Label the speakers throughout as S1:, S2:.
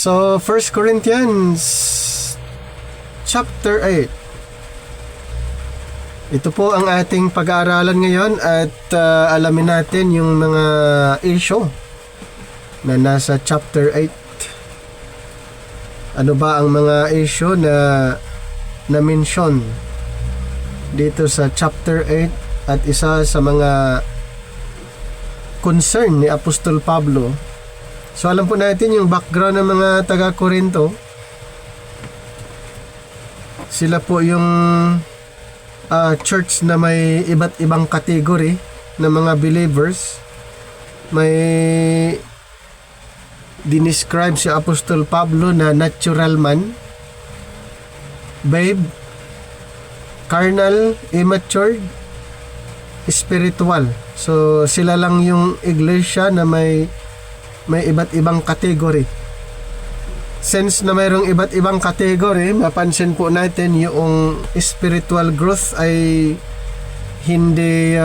S1: So, 1 Corinthians chapter 8. Ito po ang ating pag-aaralan ngayon at alamin natin yung mga issue na nasa chapter 8. Ano ba ang mga issue na mention dito sa chapter 8 at isa sa mga concern ni Apostol Pablo. So alam po natin yung background ng mga taga-Korinto. Sila po yung church na may iba't ibang category ng mga believers. May dinescribe si Apostol Pablo na natural man, babe, carnal, immature, spiritual. So sila lang yung iglesia na may iba't ibang category. Since na mayroong iba't ibang category, mapansin po natin yung spiritual growth ay hindi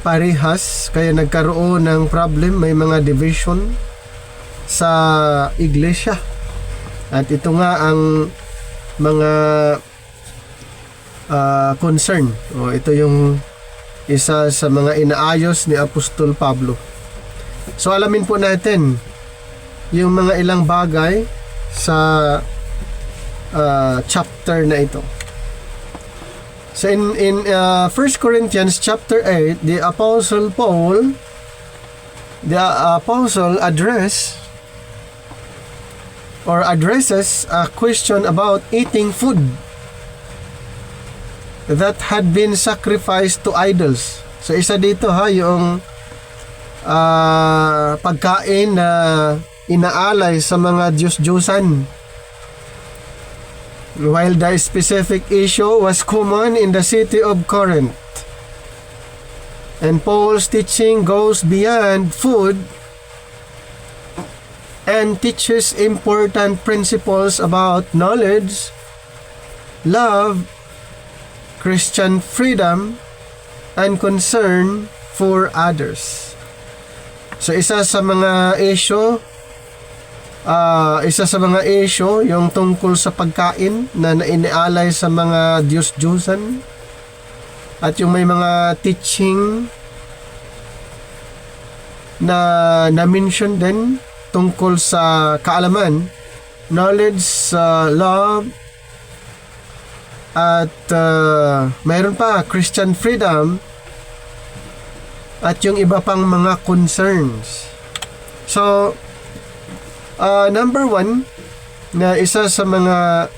S1: parehas, kaya nagkaroon ng problem, may mga division sa iglesia. At ito nga ang mga concern. Ito yung isa sa mga inaayos ni Apostol Pablo. So alamin po natin yung mga ilang bagay sa chapter na ito. So in 1 Corinthians chapter 8, the apostle addresses a question about eating food that had been sacrificed to idols. So isa dito yung pagkain na inaalay sa mga Diyos-Diyosan. While the specific issue was common in the city of Corinth, and Paul's teaching goes beyond food and teaches important principles about knowledge, love, Christian freedom, and concern for others. So isa sa mga issue yung tungkol sa pagkain na inialay sa mga Diyos-Diyosan, at yung may mga teaching na mention din tungkol sa kaalaman, knowledge, love, at mayroon pa Christian freedom, at yung iba pang mga concerns. So number 1 na isa sa mga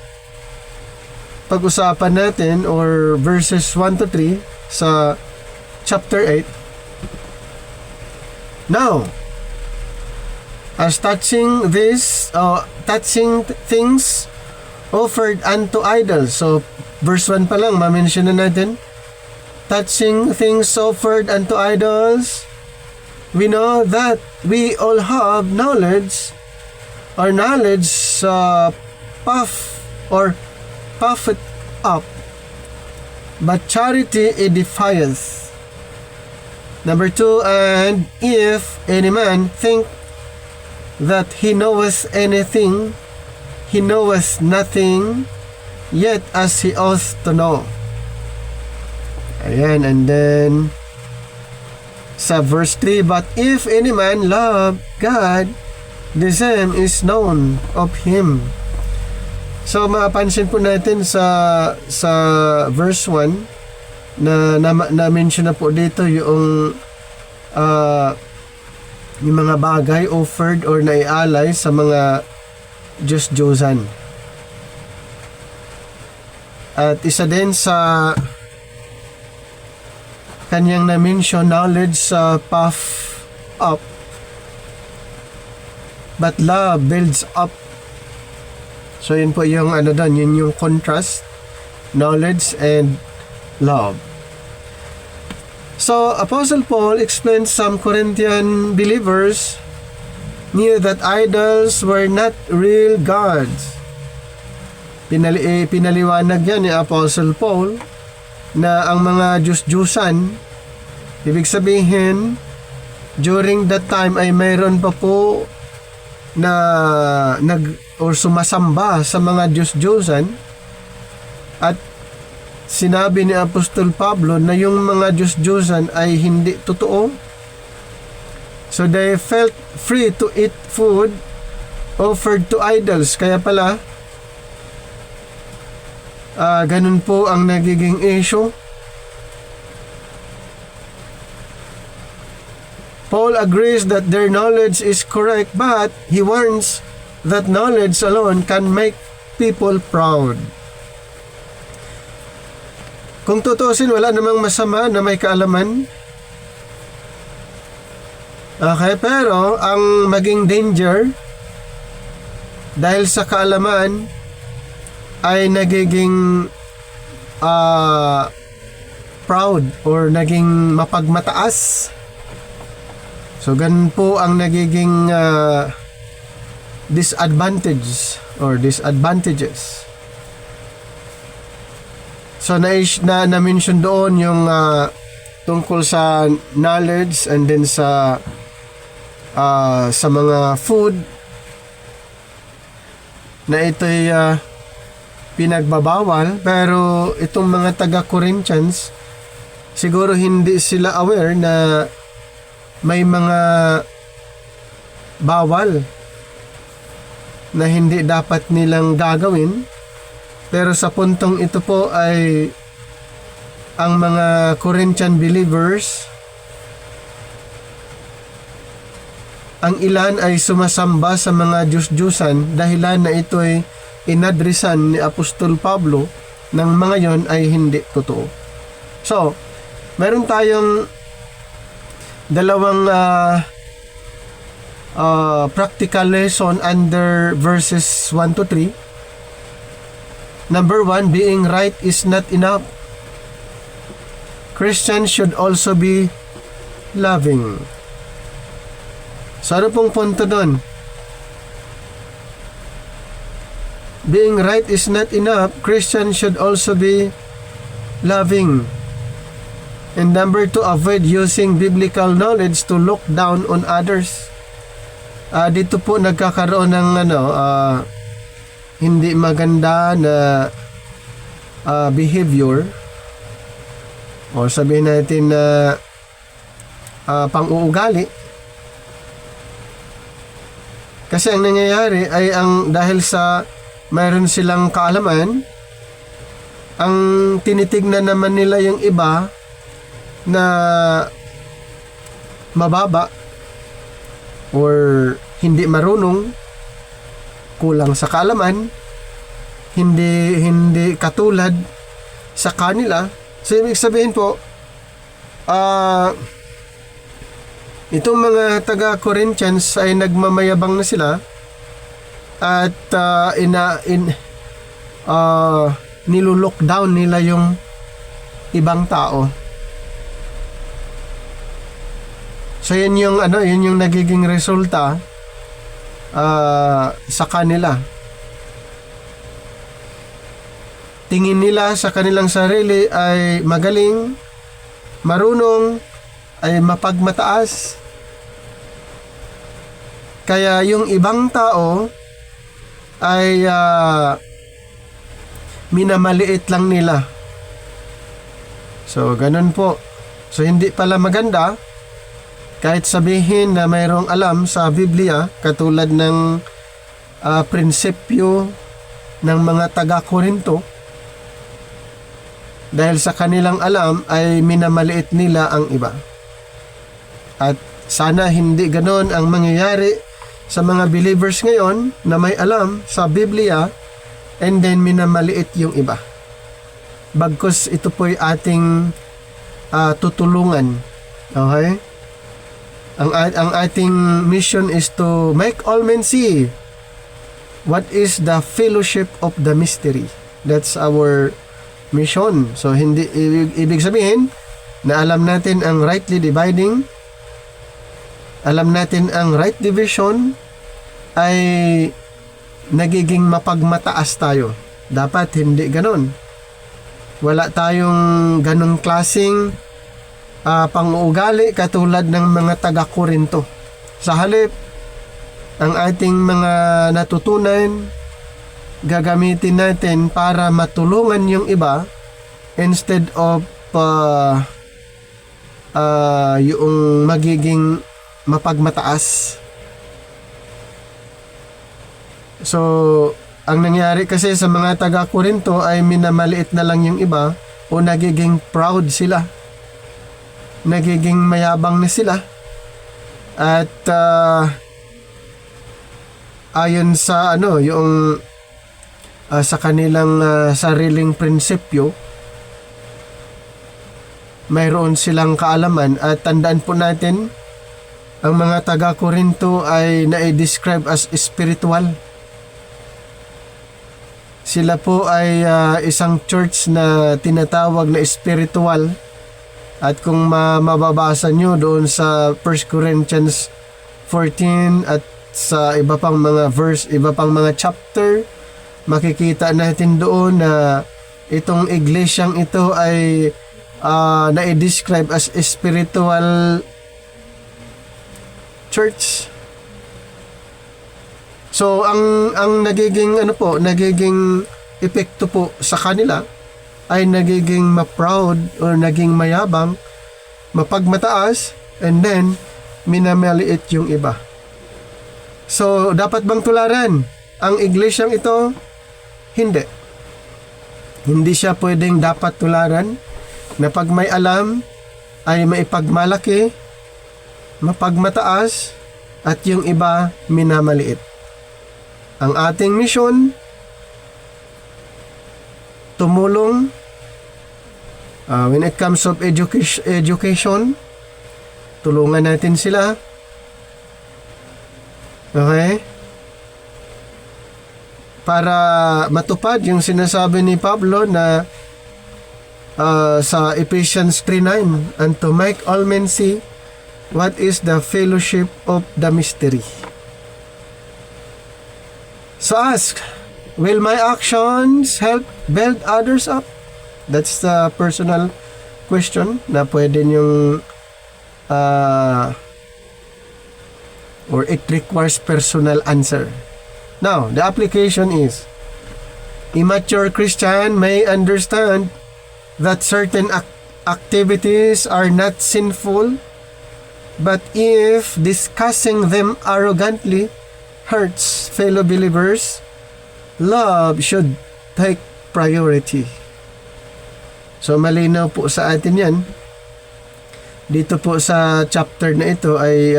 S1: pag-usapan natin, or verses 1 to 3 sa chapter 8. Now, as touching things offered unto idols. So verse 1 pa lang ma-mention na natin, touching things offered unto idols, we know that we all have knowledge, or knowledge puffeth up, but charity edifieth. Number 2, and if any man think that he knoweth anything, he knoweth nothing yet as he ought to know. Ayan, and then sa verse 3, but if any man love God, the same is known of him. So mapansin po natin sa verse 1 na mention na po dito yung mga bagay offered or naialay sa mga Diyos-Diyosan. At isa din sa kanyang na-mention, knowledge puff up, but love builds up. So yun po yung yun yung contrast, knowledge and love. So Apostle Paul explains some Corinthian believers knew that idols were not real gods. Pinaliwanag yan ni Apostle Paul na ang mga Diyos-Diyusan, ibig sabihin during that time ay mayroon pa po na sumasamba sa mga Diyos-Diyosan, at sinabi ni Apostol Pablo na yung mga Diyos-Diyosan ay hindi totoo. So they felt free to eat food offered to idols. Kaya pala, ganun po ang nagiging issue. Paul agrees that their knowledge is correct, but he warns that knowledge alone can make people proud. Kung tutusin, wala namang masama na may kaalaman. Okay, pero ang maging danger dahil sa kaalaman ay nagiging proud or naging mapagmataas. So, ganun po ang nagiging disadvantage or disadvantages. So, na-mention doon yung tungkol sa knowledge and then sa mga food na ito'y pinagbabawal. Pero itong mga taga-Corinthians, siguro hindi sila aware na may mga bawal na hindi dapat nilang gagawin. Pero sa puntong ito po ay ang mga Corinthian believers, ang ilan ay sumasamba sa mga Diyos-Diyusan, dahilan na ito ay inadresan ni Apostol Pablo ng mga yon ay hindi totoo. So, meron tayong dalawang practical lesson under verses 1 to 3. Number 1, being right is not enough. Christians should also be loving. So, ano pong punto doon? Being right is not enough. Christians should also be loving. And number 2, avoid using biblical knowledge to look down on others. Dito po nagkakaroon ng hindi maganda na behavior, o sabihin natin na pang-uugali. Kasi ang nangyayari ay dahil sa mayroon silang kaalaman, ang tinitignan naman nila yung iba na mababa or hindi marunong, kulang sa kaalaman, hindi katulad sa kanila. So, ibig sabihin po, itong mga taga-Corinthians ay nagmamayabang na sila at nilulockdown nila yung ibang tao. So, yun yung nagiging resulta sa kanila. Tingin nila sa kanilang sarili ay magaling, marunong, ay mapagmataas. Kaya yung ibang tao ay minamaliit lang nila. So, ganun po. So, hindi pala maganda kahit sabihin na mayroong alam sa Biblia, katulad ng prinsipyo ng mga taga-Korinto, dahil sa kanilang alam ay minamaliit nila ang iba. At sana hindi ganon ang mangyayari sa mga believers ngayon na may alam sa Biblia and then minamaliit yung iba. Bagkus ito po'y ating tutulungan. Okay? Ang ating mission is to make all men see what is the fellowship of the mystery. That's our mission. So, hindi ibig sabihin na alam natin ang rightly dividing, alam natin ang right division, ay nagiging mapagmataas tayo. Dapat hindi ganon. Wala tayong ganong klaseng pang-uugali katulad ng mga taga-Korinto. Sa halip ang ating mga natutunan, gagamitin natin para matulungan yung iba instead of yung magiging mapagmataas. So, ang nangyari kasi sa mga taga-Korinto ay minamaliit na lang yung iba o nagiging proud sila. Nagiging mayabang na sila. At ayon sa yung sa kanilang sariling prinsipyo, mayroon silang kaalaman. At tandaan po natin, ang mga taga-Korinto ay na-describe as spiritual. Sila po ay isang church na tinatawag na spiritual. At kung mababasa nyo doon sa 1 Corinthians 14 at sa iba pang mga verse, iba pang mga chapter, makikita natin doon na itong iglesyang ito ay na-describe as spiritual church. So ang nagiging nagiging epekto po sa kanila ay nagiging ma-proud or naging mayabang, mapagmataas, and then minamaliit yung iba. So dapat bang tularan ang iglesyang ito? Hindi. Hindi siya pwedeng dapat tularan na pag may alam ay maipagmalaki, mapagmataas, at yung iba minamaliit. Ang ating misyon, tumulong when it comes of education, tulungan natin sila. Okay? Para matupad yung sinasabi ni Pablo na sa Ephesians 3:9, and to make all men see what is the fellowship of the mystery. So ask, will my actions help build others up? That's the personal question na pwede niyong or it requires personal answer. Now, the application is, immature Christian may understand that certain activities are not sinful, but if discussing them arrogantly hurts fellow believers, love should take priority. So malinaw po sa atin yan. Dito po sa chapter na ito ay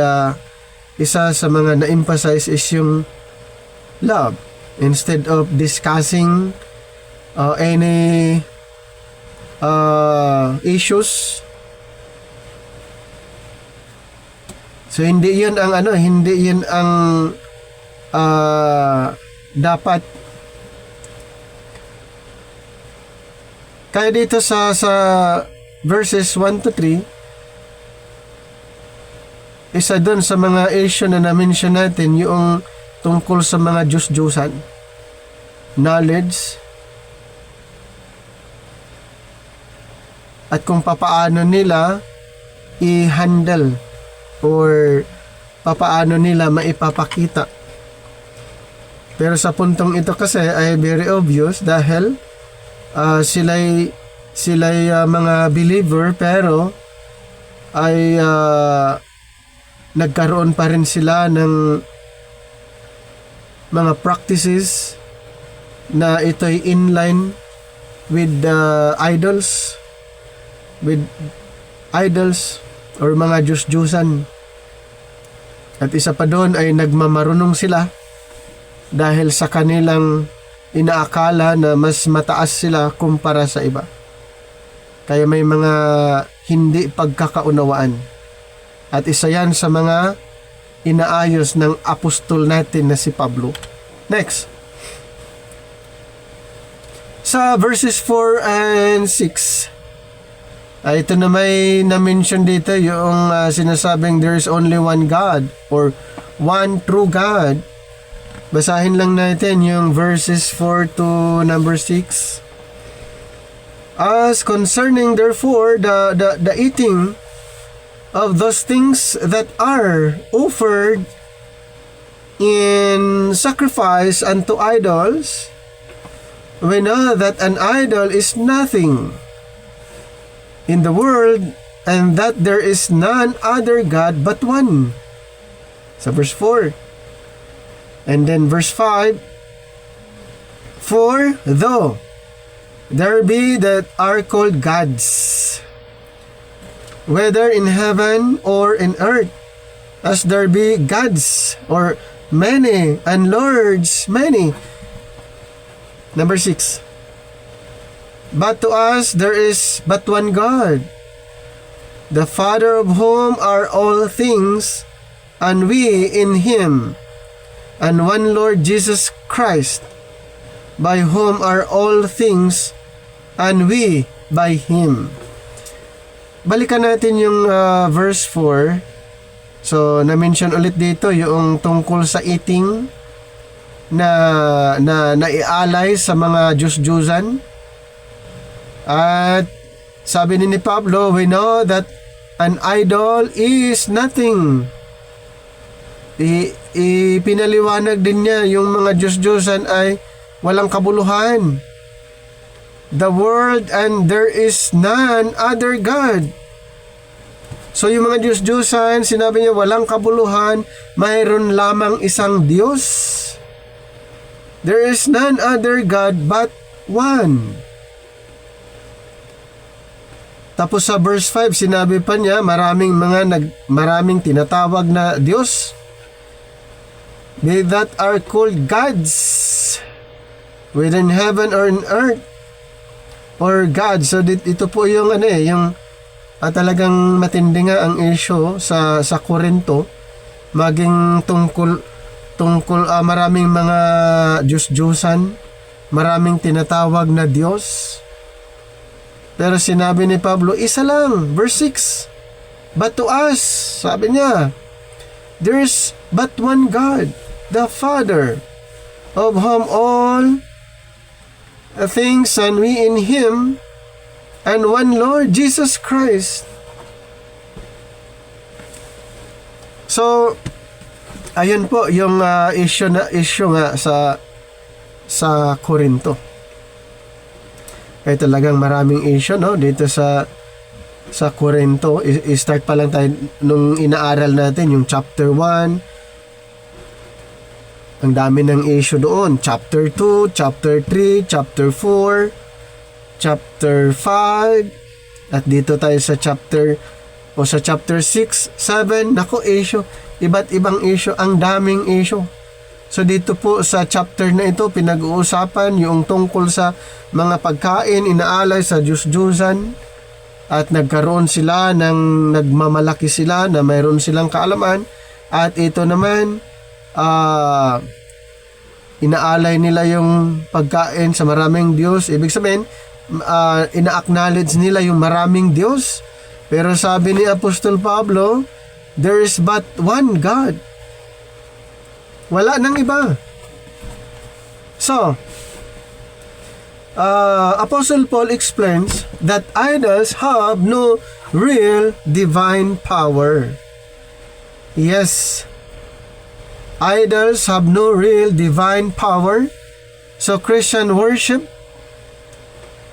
S1: isa sa mga na-emphasize is yung love. Instead of discussing any issues. So hindi yun ang dapat. Kaya dito sa verses 1 to 3, isa dun sa mga issue na na-mention natin yung tungkol sa mga Diyos-Diyosan, knowledge, at kung papaano nila i-handle or papaano nila maipapakita. Pero sa puntong ito kasi ay very obvious dahil sila'y mga believer pero ay nagkaroon pa rin sila ng mga practices na ito'y inline with idols or mga Diyos-Diyusan. At isa pa doon ay nagmamarunong sila dahil sa kanilang inaakala na mas mataas sila kumpara sa iba. Kaya may mga hindi pagkakaunawaan. At isa yan sa mga inaayos ng apostol natin na si Pablo. Next. Sa verses 4 and 6, ito na may na-mention dito yung sinasabing there is only one God or one true God. Basahin lang natin yung verses 4 to number 6. As concerning therefore the eating of those things that are offered in sacrifice unto idols, we know that an idol is nothing in the world, and that there is none other God but one. So verse 4. And then verse 5. For though there be that are called gods, whether in heaven or in earth, as there be gods, or many, and lords many. Number 6. But to us there is but one God, the Father of whom are all things, and we in Him, and one Lord Jesus Christ, by whom are all things, and we by Him. Balikan natin yung verse 4. So, na-mention ulit dito yung tungkol sa eating na naialay sa mga Diyos-Diyusan. At sabi ni Pablo, we know that an idol is nothing. Ipinaliwanag din niya yung mga Diyos-Diyusan ay walang kabuluhan. The world, and there is none other God. So yung mga Diyos-Diyusan, sinabi niya walang kabuluhan, mayroon lamang isang Diyos. There is none other God but one. Tapos sa verse 5, sinabi pa niya maraming tinatawag na Diyos. They that are called gods, within heaven or in earth, or God. So ito po yung yung talagang matindi nga ang issue sa Korinto, maging tungkol maraming mga Diyos-Diyusan, maraming tinatawag na Diyos. Pero sinabi ni Pablo, isa lang, verse 6. But to us, sabi niya, there's but one God, the Father, of whom all things, and we in Him, and one Lord Jesus Christ. So, ayun po yung issue nga sa Korinto. Kaya talagang maraming issue dito sa Korinto. I-start pa lang tayo nung inaaral natin yung chapter 1. Ang dami ng issue doon. Chapter 2, chapter 3, chapter 4, chapter 5, at dito tayo sa chapter 6, 7, nako issue, iba't ibang issue, ang daming issue. So dito po sa chapter na ito, pinag-uusapan yung tungkol sa mga pagkain, inaalay sa Diyos-Diyusan, at nagkaroon sila nagmamalaki sila na mayroon silang kaalaman, at ito naman, inaalay nila yung pagkain sa maraming Diyos. Ibig sabihin, ina-acknowledge nila yung maraming Diyos. Pero sabi ni Apostol Pablo, there is but one God. Wala nang iba. So, Apostle Paul explains that idols have no real divine power. Yes, idols have no real divine power. So Christian worship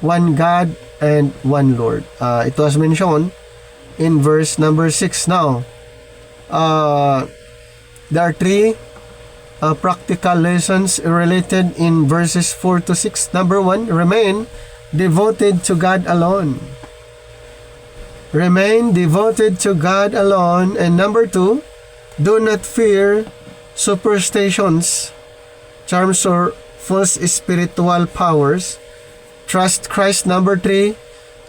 S1: one God and one Lord. It was mentioned in verse number 6 now. There are 3 practical lessons related in verses 4 to 6. Number 1, remain devoted to God alone. Remain devoted to God alone. And number 2, do not fear superstitions, charms, or false spiritual powers. Trust Christ. Number 3,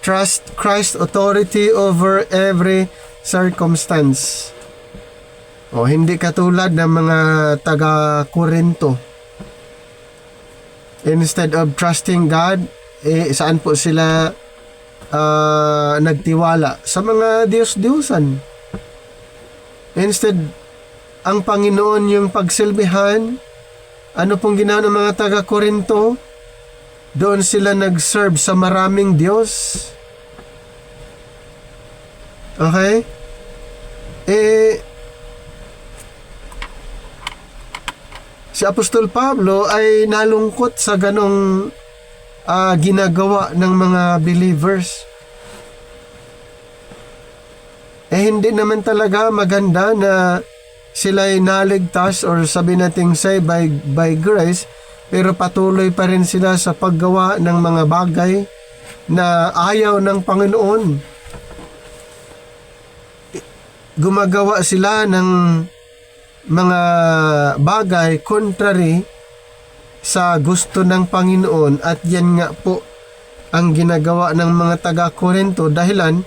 S1: trust Christ's authority over every circumstance. Hindi katulad ng mga taga-Korinto. Instead of trusting God, saan po sila nagtiwala? Sa mga Diyos-Diyusan. Instead, ang Panginoon yung pagsilbihan. Ano pong ginawa ng mga taga-Korinto? Doon sila nag-serve sa maraming Diyos. Okay? si Apostol Pablo ay nalungkot sa ganong ginagawa ng mga believers. Hindi naman talaga maganda na sila'y naligtas or sabi nating saved by grace, pero patuloy pa rin sila sa paggawa ng mga bagay na ayaw ng Panginoon. Gumagawa sila ng mga bagay contrary sa gusto ng Panginoon, at yan nga po ang ginagawa ng mga taga-Korinto, dahilan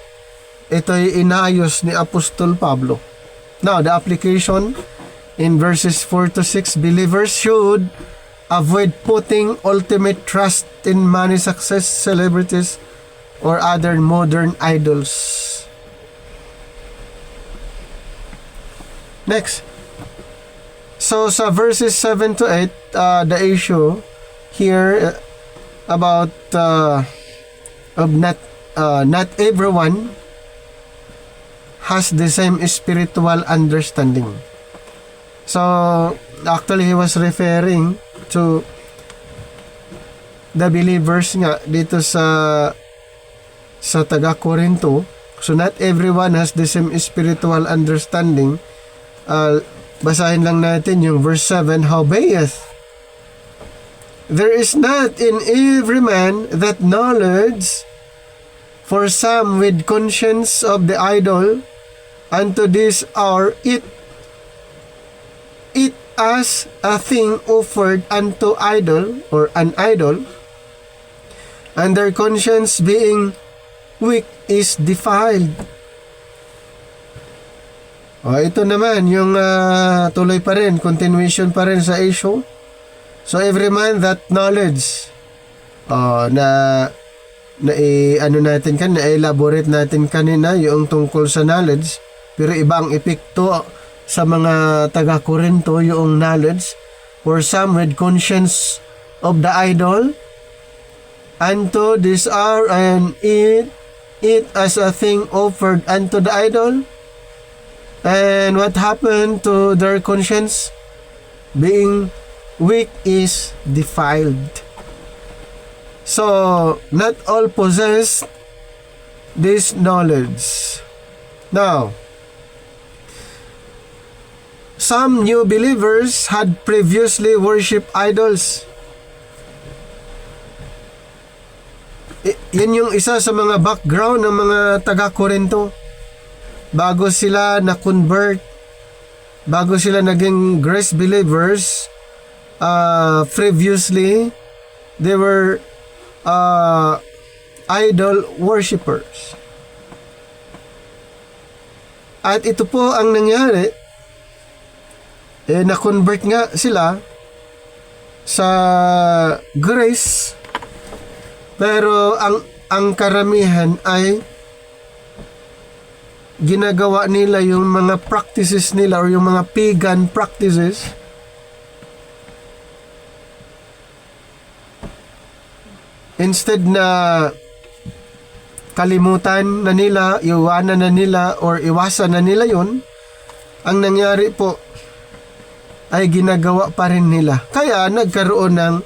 S1: ito'y inayos ni Apostol Pablo. Now, the application in verses 4 to 6, believers should avoid putting ultimate trust in money, success, celebrities, or other modern idols. Next. So, sa verses 7 to 8, the issue here about of not everyone has the same spiritual understanding. So, actually, he was referring to the believers nga dito sa taga-Korinto. So, not everyone has the same spiritual understanding. Basahin lang natin yung verse 7, howbeit there is not in every man that knowledge, for some with conscience of the idol, unto this hour eat as a thing offered unto idol or an idol, and their conscience being weak is defiled. Ito naman yung tuloy pa rin, continuation pa rin sa issue. So every man that knowledge na-elaborate natin kanina yung tungkol sa knowledge, pero iba ang epekto sa mga taga-Korinto yung knowledge. For some with conscience of the idol, unto this hour and eat as a thing offered unto the idol. And what happened to their conscience? Being weak is defiled. So, not all possess this knowledge. Now, some new believers had previously worshipped idols. Yan yung isa sa mga background ng mga taga-Korinto. Bago sila na-convert, bago sila naging grace believers, previously, they were idol worshippers. At ito po ang nangyari, na-convert nga sila sa grace, pero ang karamihan ay ginagawa nila yung mga practices nila or yung mga pagan practices. Instead na kalimutan na nila, iwanan na nila or iwasan na nila yun, ang nangyari po ay ginagawa pa rin nila. Kaya nagkaroon ng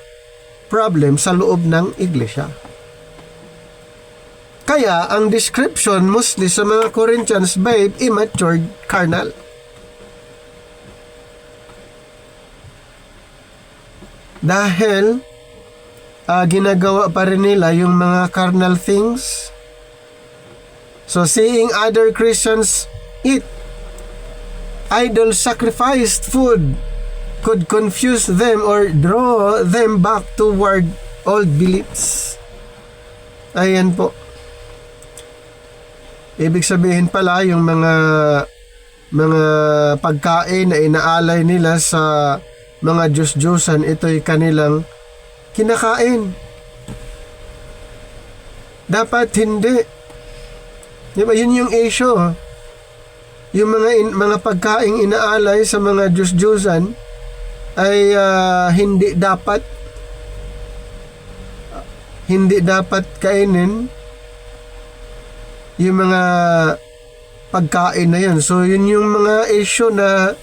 S1: problem sa loob ng iglesia. Kaya ang description mostly sa mga Corinthians, babe, immature, carnal. Dahil ginagawa pa rin nila yung mga carnal things. So seeing other Christians eat idol sacrificed food could confuse them or draw them back toward old beliefs. Ayan po. Ibig sabihin pala yung mga pagkain na inaalay nila sa mga Diyos-Diyosan, ito'y kanilang kinakain. Dapat hindi. Diba, yun yung issue. Yung mga pagkain inaalay sa mga Diyos-Diyosan ay hindi dapat kainin yung mga pagkain na yun. So yun yung mga issue na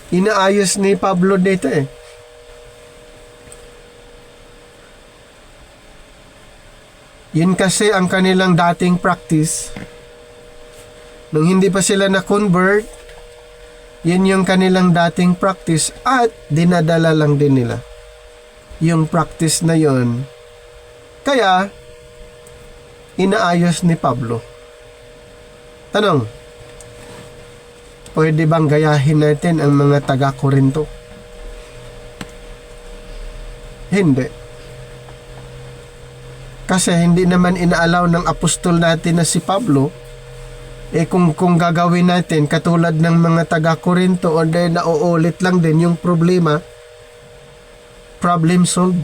S1: Inaayos ni Pablo dito eh. Yun kasi ang kanilang dating practice. Nung hindi pa sila na-convert, yun yung kanilang dating practice at dinadala lang din nila yung practice na yun. Kaya, inaayos ni Pablo. Tanong, pwede bang gayahin natin ang mga taga-Korinto? Hindi. Kasi hindi naman inaalaw ng apostol natin na si Pablo, kung gagawin natin katulad ng mga taga-Korinto o dahil nauulit lang din yung problema, problem solved.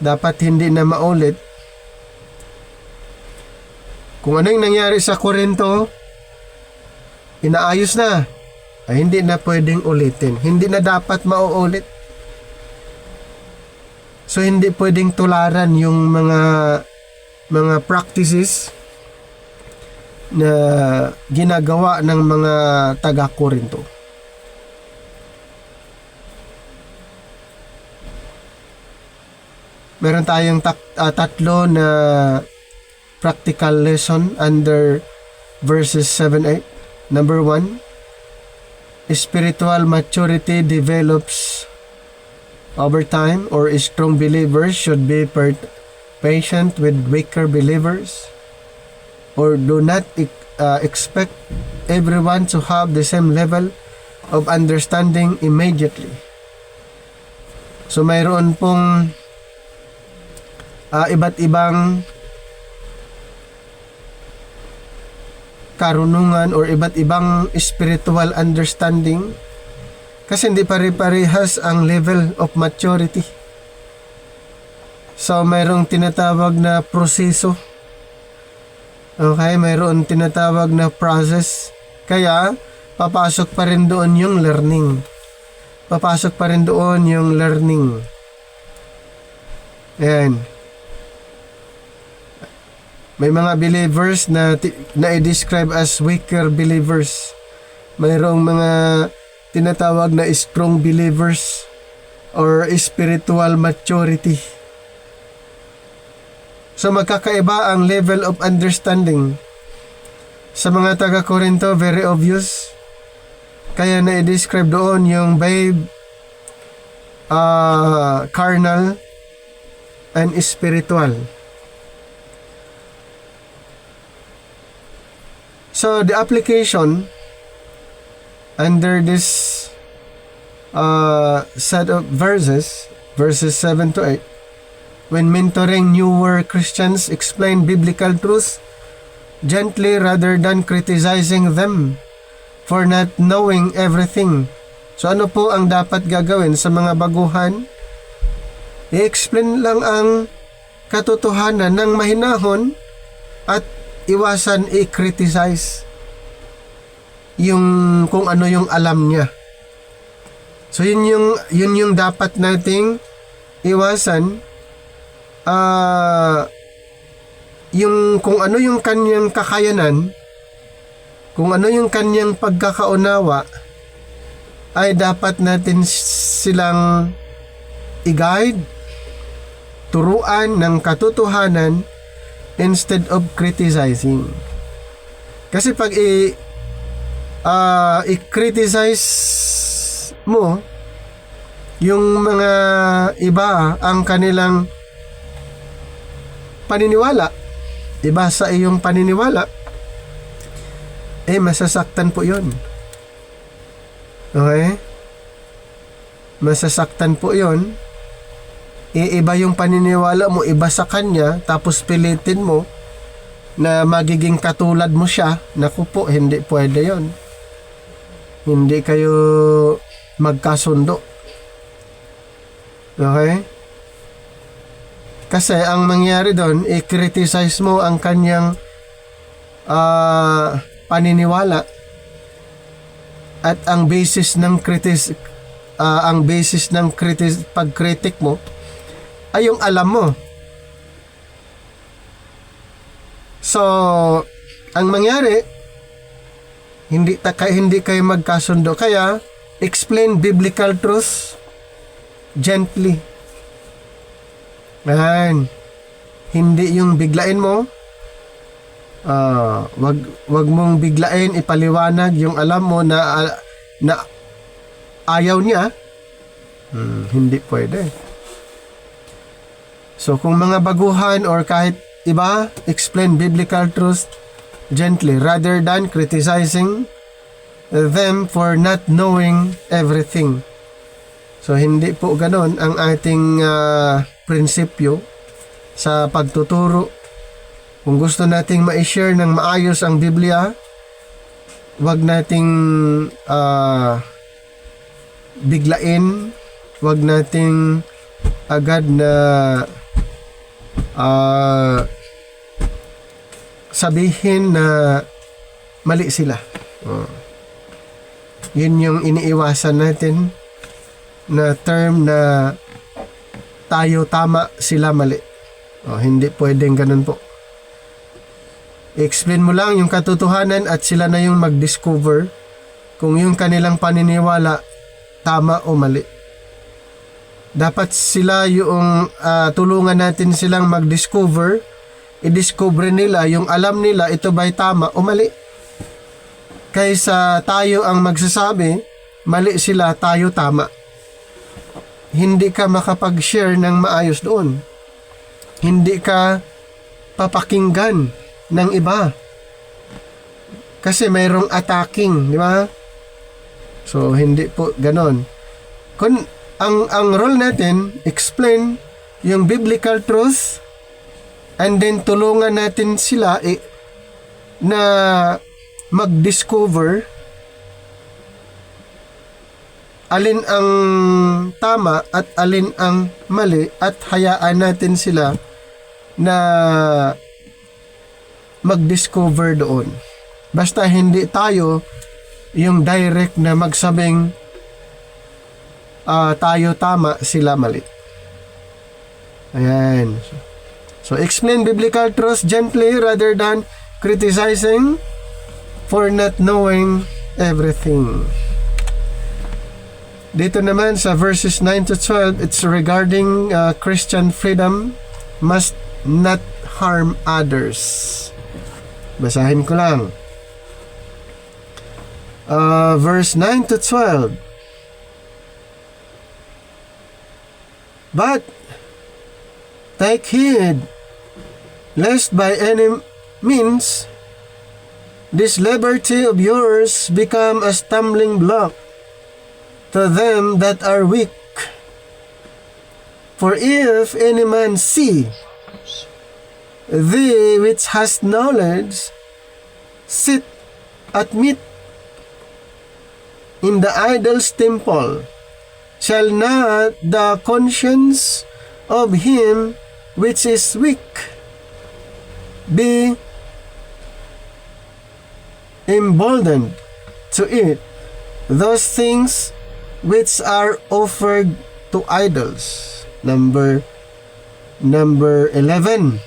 S1: Dapat hindi na maulit. Kung ano yung nangyari sa Korinto, inaayos na, ay hindi na pwedeng ulitin. Hindi na dapat mauulit. So hindi pwedeng tularan yung mga practices na ginagawa ng mga taga-Korinto. Meron tayong tatlo na practical lesson under verses 7-8. Number 1, spiritual maturity develops over time, or strong believers should be patient with weaker believers, or do not expect everyone to have the same level of understanding immediately. So mayroon pong iba't ibang karunungan or iba't ibang spiritual understanding kasi hindi pare-parehas ang level of maturity. So mayroong tinatawag na proseso. Okay, mayroon tinatawag na process. Kaya papasok pa rin doon yung learning. Papasok pa rin doon yung learning. Ayan. May mga believers na i-describe as weaker believers. Mayroong mga tinatawag na strong believers or spiritual maturity. So magkakaiba ang level of understanding. Sa mga taga-Korinto, very obvious. Kaya na i-describe doon yung babe, carnal, and spiritual. So the application under this set of verses 7-8, when mentoring newer Christians, explain biblical truths gently rather than criticizing them for not knowing everything. So ano po ang dapat gagawin sa mga baguhan? I-explain lang ang katotohanan ng mahinahon at iwasan i-criticize yung kung ano yung alam niya. So yun yung dapat nating iwasan, yung kung ano yung kanyang kakayanan, kung ano yung kanyang pagkakaunawa, ay dapat natin silang i-guide, turuan ng katotohanan instead of criticizing. Kasi pag i-criticize mo yung mga iba ang kanilang paniniwala, iba sa iyong paniniwala, masasaktan po yun. Okay? Masasaktan po yun. Iba yung paniniwala mo, iba sa kanya, tapos pilitin mo na magiging katulad mo siya. Naku po, hindi pwede yon. Hindi kayo magkasundo. Okay? Kasi ang mangyari doon, i-criticize mo ang kanyang paniniwala, at ang basis ng pagkritik mo ay yung alam mo. So, ang mangyari, hindi kayo magkasundo. Kaya, explain biblical truths gently. Yan. Hindi yung biglain mo. Wag mong biglain ipaliwanag yung alam mo na ayaw niya. Hindi pwede. So kung mga baguhan or kahit iba, explain biblical truth gently rather than criticizing them for not knowing everything. So hindi po ganon ang ating prinsipyo sa pagtuturo. Kung gusto nating ma-share ng maayos ang Biblia, wag nating biglain, wag nating agad na sabihin na mali sila. Yun yung iniiwasan natin na term na tayo tama, sila mali. Hindi pwedeng ganun po. I-explain mo lang yung katotohanan at sila na yung mag-discover kung yung kanilang paniniwala tama o mali. Dapat sila yung tulungan natin silang mag-discover, i-discover nila yung alam nila ito ba'y tama o mali. Kaysa tayo ang magsasabi, mali sila, tayo tama. Hindi ka makapag-share ng maayos doon. Hindi ka papakinggan ng iba. Kasi mayroong attacking, di ba? So, hindi po ganon. Kung ang role natin, explain yung biblical truth and then tulungan natin sila na mag-discover alin ang tama at alin ang mali at hayaan natin sila na mag-discover doon. Basta hindi tayo yung direct na magsabing tayo tama, sila mali. Ayan. So, explain biblical truth gently rather than criticizing for not knowing everything. Dito naman sa verses 9 to 12, it's regarding Christian freedom must not harm others. Basahin ko lang. Verse 9 to 12. But take heed, lest by any means this liberty of yours become a stumbling block to them that are weak. For if any man see thee which hast knowledge sit at meat in the idol's temple, shall not the conscience of him which is weak be emboldened to eat those things which are offered to idols? Number 11.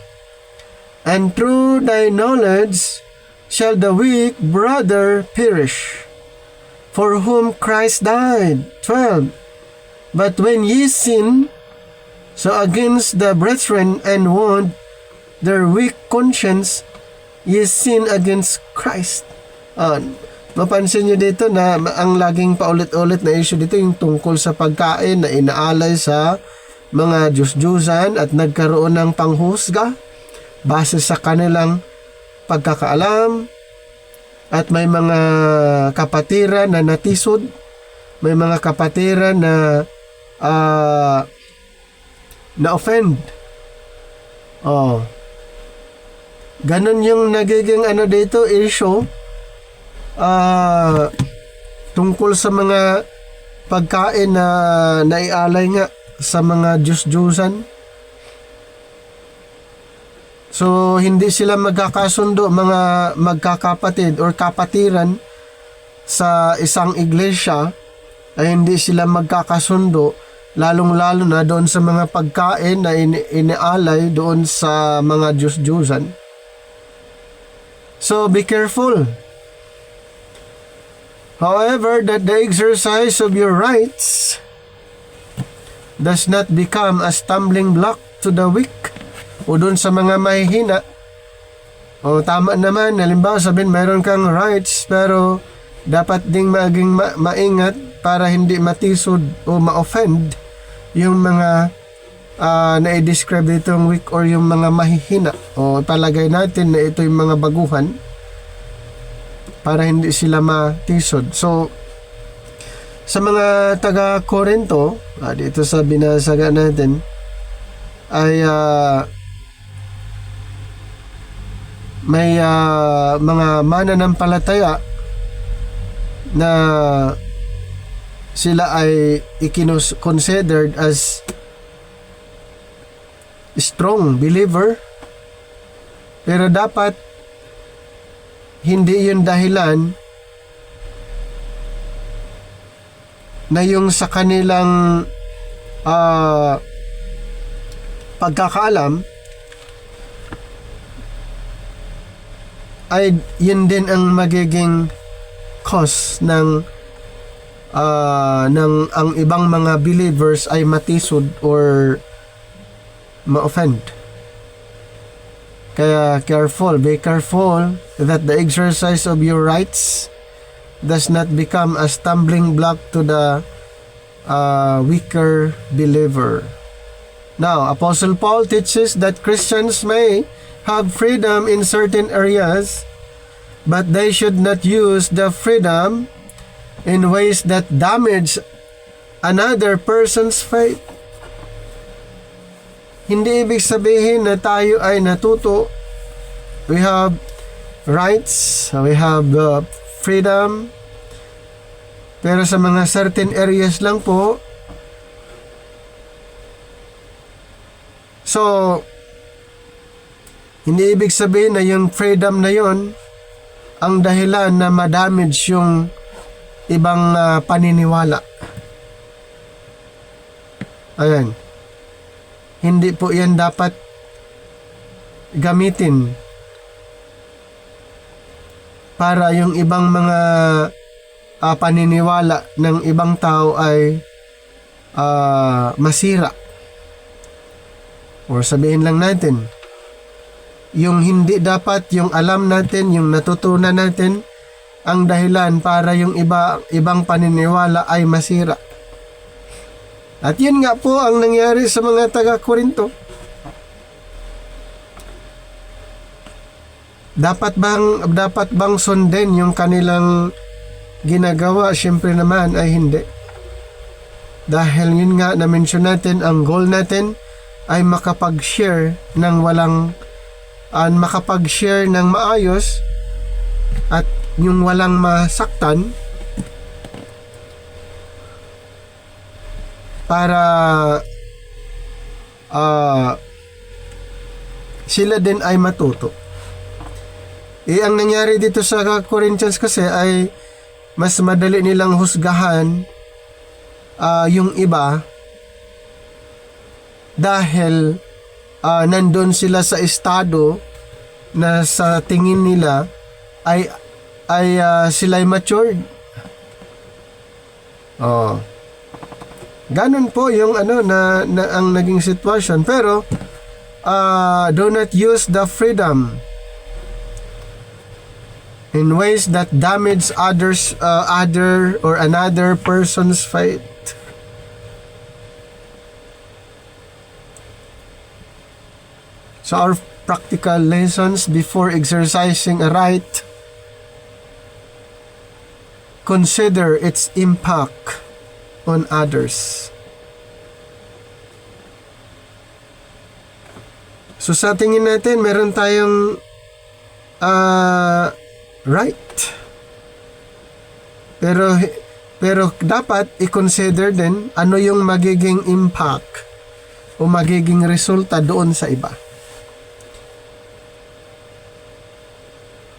S1: And through thy knowledge shall the weak brother perish, for whom Christ died. 12. But when ye sin, so against the brethren and wound their weak conscience, ye sin against Christ. Mapansin nyo dito na ang laging paulit-ulit na issue dito yung tungkol sa pagkain na inaalay sa mga Diyos-Diyusan at nagkaroon ng panghusga base sa kanilang pagkakaalam, at may mga kapatiran na natisod, may mga kapatiran na na-offend. Ganon yung nagiging dito issue tungkol sa mga pagkain na naialay nga sa mga Diyos-Diyusan. So, hindi sila magkakasundo, mga magkakapatid or kapatiran sa isang iglesia, ay hindi sila magkakasundo, lalong-lalo na doon sa mga pagkain na inialay doon sa mga Diyos-Diyusan. So, be careful. However, that the exercise of your rights does not become a stumbling block to the weak o dun sa mga mahihina. O tama naman, halimbawa sabihin mayroon kang rights pero dapat ding maging maingat para hindi matisod o ma-offend yung mga na-describe ditong weak or yung mga mahihina. O palagay natin na ito yung mga baguhan para hindi sila matisod. So, sa mga taga-Korinto, dito sa binasaga natin, ay may mga mananampalataya na sila ay considered as strong believer, pero dapat hindi yun dahilan na yung sa kanilang pagkakaalam ay yun din ang magiging cause ng ang ibang mga believers ay matisod or ma-offend. Kaya be careful that the exercise of your rights does not become a stumbling block to the weaker believer. Now, Apostle Paul teaches that Christians may have freedom in certain areas, but they should not use the freedom in ways that damage another person's faith. Hindi ibig sabihin na tayo ay natuto. We have rights, we have freedom, pero sa mga certain areas lang po. So, hindi ibig sabihin na yung freedom na yon ang dahilan na ma-damage yung ibang paniniwala. Ayan. Hindi po yan dapat gamitin para yung ibang mga paniniwala ng ibang tao ay masira. Or sabihin lang natin, yung hindi dapat, yung alam natin, yung natutunan natin, ang dahilan para yung ibang paniniwala ay masira. At yun nga po ang nangyari sa mga taga-Korinto. Dapat bang sundin yung kanilang ginagawa? Siyempre naman ay hindi. Dahil yun nga na-mention natin, ang goal natin ay makapag-share ng makapag-share ng maayos at yung walang masaktan, para sila din ay matuto. Ang nangyari dito sa Corinthians kasi ay mas madali nilang husgahan yung iba dahil nandun sila sa estado na sa tingin nila ay sila'y matured. Ganon po yung na ang naging sitwasyon. Pero do not use the freedom in ways that damage another person's faith. So our practical lessons before exercising a right: consider its impact on others. So sa tingin natin, meron tayong right. Pero dapat i-consider din ano yung magiging impact o magiging resulta doon sa iba.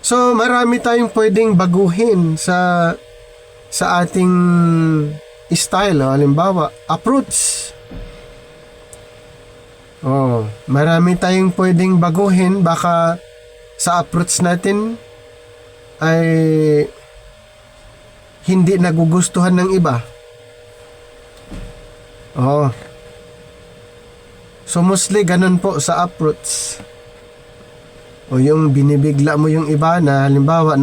S1: So marami tayong pwedeng baguhin sa ating style. Halimbawa, approach. Marami tayong pwedeng baguhin. Baka sa approach natin ay hindi nagugustuhan ng iba. Oh. So mostly ganun po sa uproots. O yung binibigla mo yung iba na halimbawa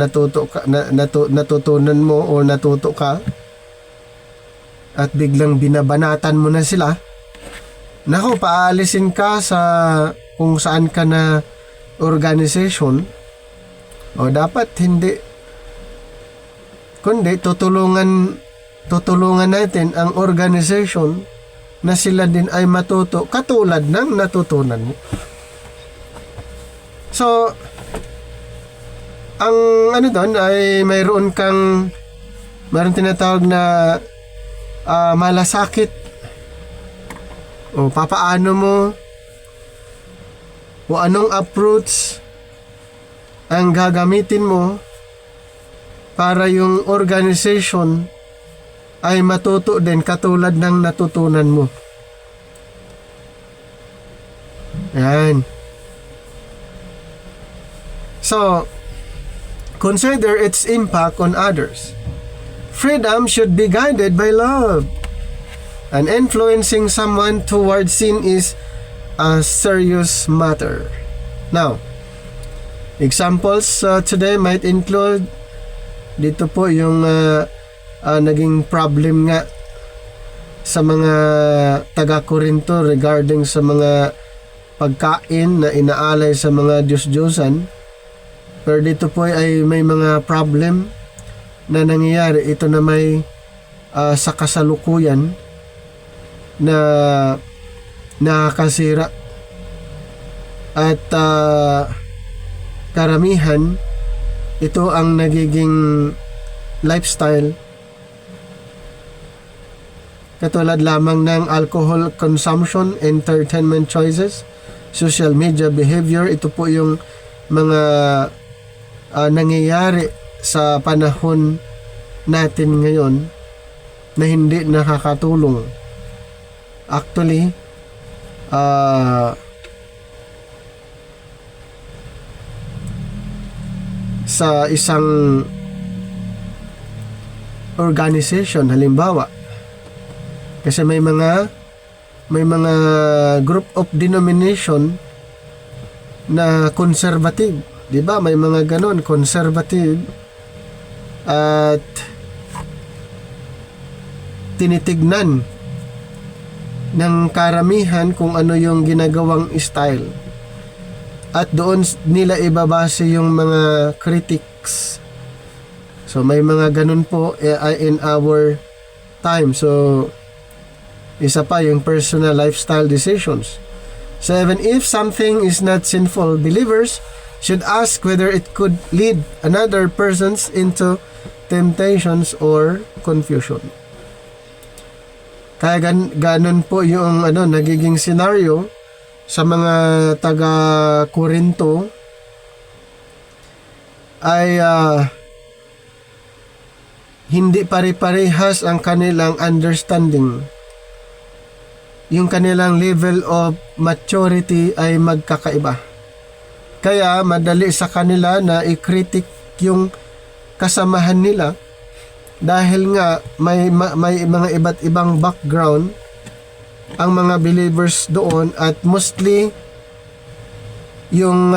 S1: natutunan mo o natuto ka at biglang binabanatan mo na sila. Nako, paalisin ka sa kung saan ka na organization. O dapat hindi, kundi tutulungan natin ang organization na sila din ay matuto katulad ng natutunan mo. So, ang ano doon ay mayroon tinatawag na malasakit o papaano mo o anong approach ang gagamitin mo para yung organization ay matuto din katulad ng natutunan mo. Yan. So, consider its impact on others. Freedom should be guided by love. And influencing someone towards sin is a serious matter. Now, examples today might include dito po yung naging problem nga sa mga taga-Korinto regarding sa mga pagkain na inaalay sa mga Diyos-Diyosan. Pero dito po ay may mga problem na nangyayari. Ito na may sa kasalukuyan na nakakasira at karamihan ito ang nagiging lifestyle katulad lamang ng alcohol consumption, entertainment choices, social media behavior. Ito po yung mga nangyayari sa panahon natin ngayon na hindi nakakatulong. Actually, sa isang organization halimbawa, kasi may mga group of denomination na conservative, 'di ba? May mga ganon, conservative, at tinitignan ng karamihan kung ano yung ginagawang style. At doon nila ibabase yung mga critics. So may mga ganun po in our time. So isa pa yung personal lifestyle decisions. So even if something is not sinful, believers should ask whether it could lead another persons into temptations or confusion. Kaya ganun po yung nagiging scenario sa mga taga-Korinto ay hindi pare-parehas ang kanilang understanding. Yung kanilang level of maturity ay magkakaiba. Kaya madali sa kanila na i-critic yung kasamahan nila dahil nga may mga iba't ibang background ang mga believers doon, at mostly yung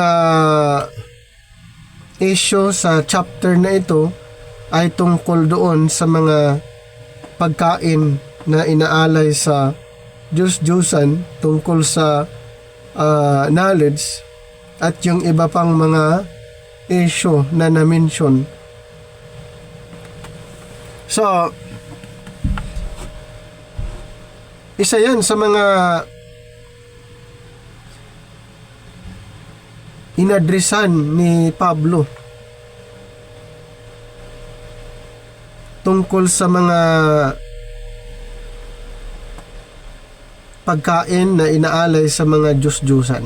S1: issue sa chapter na ito ay tungkol doon sa mga pagkain na inaalay sa Diyos-Diyosan, tungkol sa knowledge at yung iba pang mga issue na na-mention. So, isa yan sa mga inadresan ni Pablo tungkol sa mga pagkain na inaalay sa mga Diyos-Diyusan.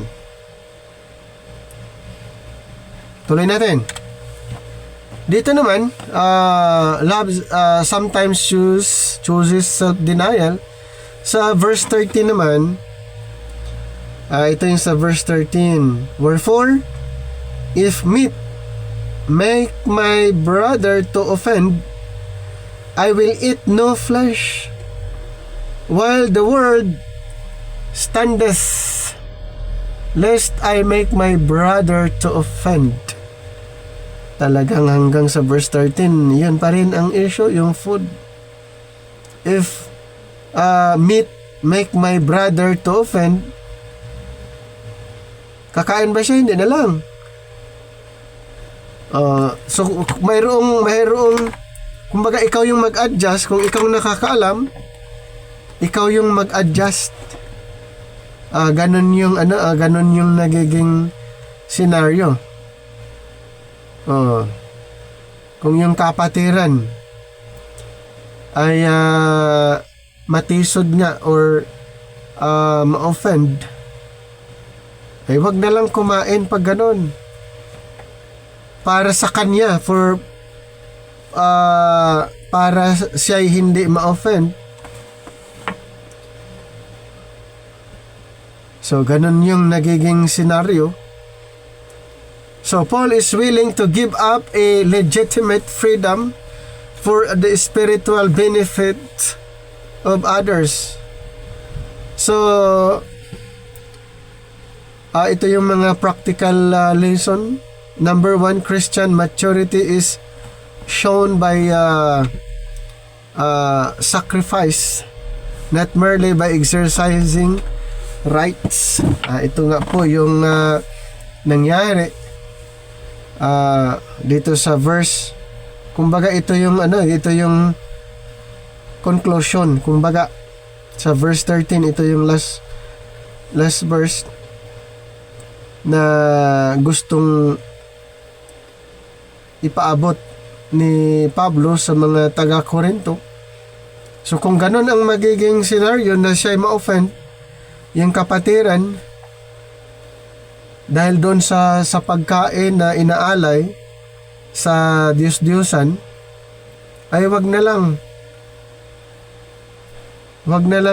S1: Tuloy natin. Dito naman, love sometimes chooses self-denial. Sa verse 13 naman, ito yung sa verse 13. Wherefore, if meat make my brother to offend, I will eat no flesh, while the word standeth, lest I make my brother to offend. Talagang hanggang sa verse 13, yun pa rin ang issue, yung food. If meat make my brother to offend, kakain ba siya? Hindi na lang. So mayroong kumbaga ikaw yung mag-adjust. Kung ikaw nakakaalam, ikaw yung mag-adjust. Ganun yung nagiging scenario. Kung yung kapatiran ay matisod nga or ma-offend, ay wag na lang kumain pag ganun. Para sa kanya, para siya hindi ma-offend. So, ganun yung nagiging scenario. So, Paul is willing to give up a legitimate freedom for the spiritual benefit of others. So, ito yung mga practical lesson. Number 1, Christian maturity is shown by sacrifice, not merely by exercising rights. Ito nga po yung nangyari dito sa verse. Kumbaga ito yung conclusion. Kumbaga sa verse 13, ito yung last verse na gustong ipaabot ni Pablo sa mga taga-Korinto. So kung ganun ang magiging scenario na siya ay ma-offend, yung kapatiran, dahil doon sa pagkain na inaalay sa Diyos-Diyosan, ay wag na lang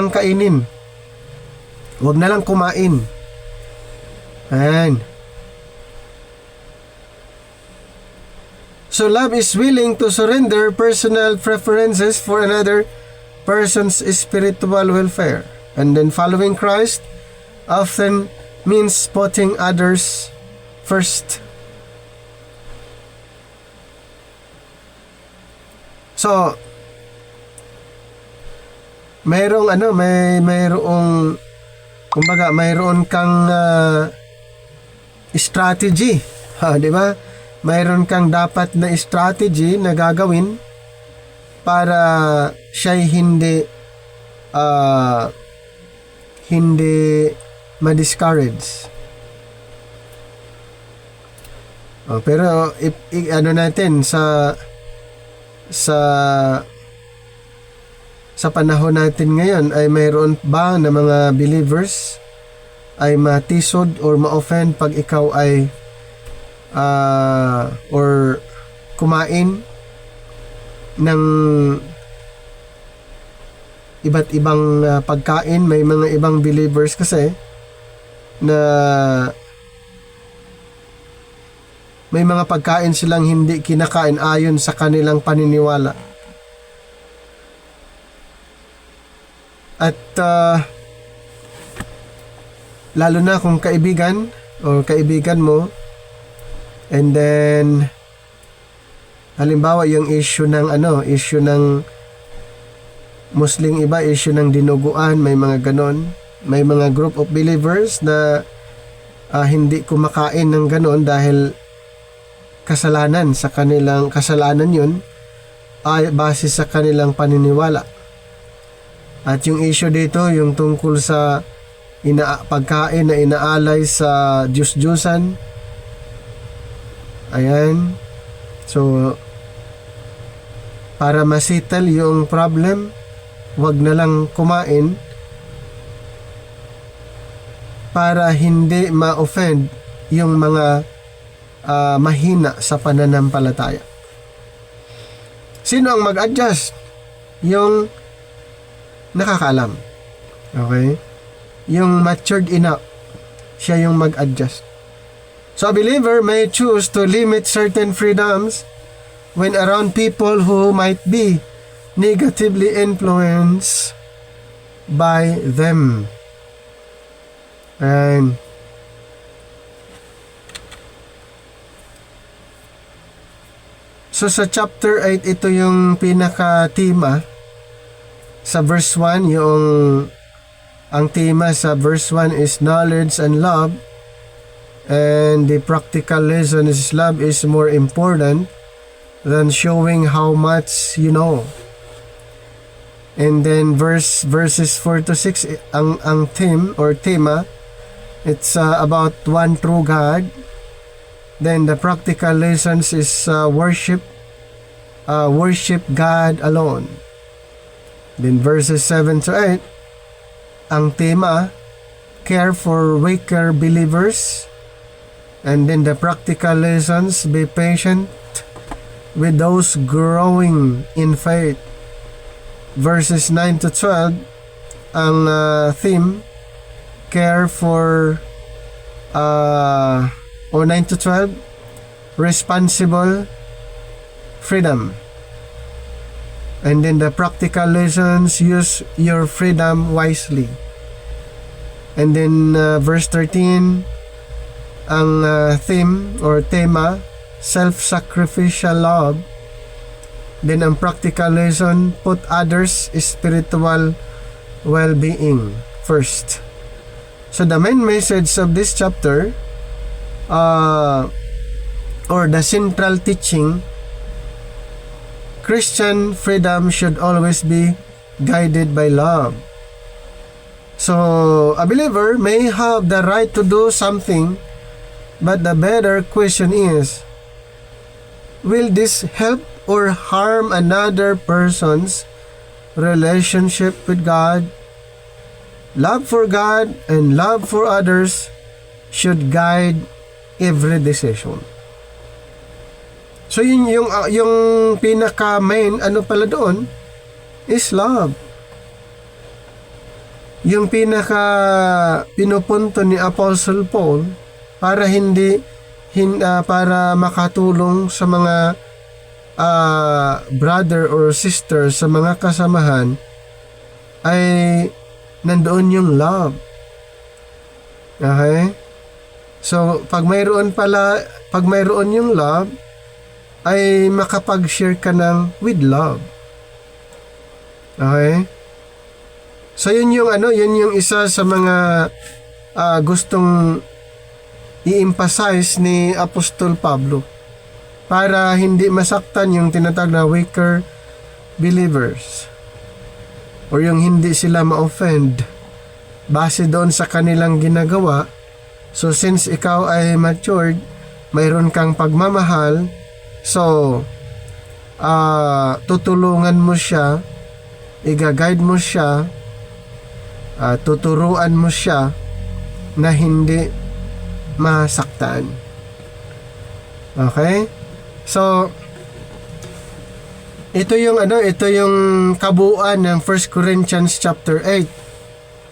S1: kainin, wag na lang kumain. Ayan. So love is willing to surrender personal preferences for another person's spiritual welfare. And then following Christ often means putting others first. So mayroong kumbaga mayroon kang strategy, di ba? Mayroon kang dapat na strategy na gagawin para siya'y hindi ma-discourage. Pero natin sa panahon natin ngayon ay mayroon ba na mga believers ay matisod or ma-offend pag ikaw ay or kumain ng iba't ibang pagkain? May mga ibang believers kasi na may mga pagkain silang hindi kinakain ayon sa kanilang paniniwala. At lalo na kung kaibigan o kaibigan mo, and then halimbawa yung issue ng Muslim iba, issue ng dinuguan, may mga ganon. May mga group of believers na hindi kumakain ng ganon dahil kasalanan yun ay base sa kanilang paniniwala. At yung issue dito, yung tungkol sa pagkain na inaalay sa Diyos-Diyosan. Ayan. So, para masettle yung problem, wag na lang kumain para hindi ma-offend yung mga mahina sa pananampalataya. Sino ang mag-adjust? Yung nakakaalam. Okay? Yung matured enough, siya yung mag-adjust. So a believer may choose to limit certain freedoms when around people who might be negatively influenced by them. And so sa chapter 8, ito yung pinaka-tema. Sa verse 1, ang tema sa verse 1 is knowledge and love. And the practical lesson is love is more important than showing how much you know. And then verses 4 to 6, ang theme or tema, it's about one true God. Then the practical lessons is worship God alone. Then verses 7 to 8, ang tema, care for weaker believers. And then the practical lessons, be patient with those growing in faith. Verses 9 to 12, ang theme, care for 9 to 12, responsible freedom. And then the practical lessons, use your freedom wisely. And then verse 13, ang theme or tema, self-sacrificial love. Then ang practical lesson, put others' spiritual well-being first. So the main message of this chapter, or the central teaching, Christian freedom should always be guided by love. So a believer may have the right to do something, but the better question is, will this help or harm another person's relationship with God? Love for God and love for others should guide every decision. So yun yung pinaka main pala doon is love. Yung pinaka pinupunto ni Apostle Paul para para makatulong sa mga brother or sister sa mga kasamahan ay nandoon yung love. Okay? So pag mayroon yung love, ay makapag-share ka ng with love. Okay? So yun yung isa sa mga gustong i-emphasize ni Apostol Pablo para hindi masaktan yung tinatawag na weaker believers or yung hindi sila ma-offend base doon sa kanilang ginagawa. So since ikaw ay matured, mayroon kang pagmamahal, so tutulungan mo siya, i-guide mo siya, tuturuan mo siya na hindi masaktan. Okay? So ito yung kabuuan ng 1 Corinthians chapter 8.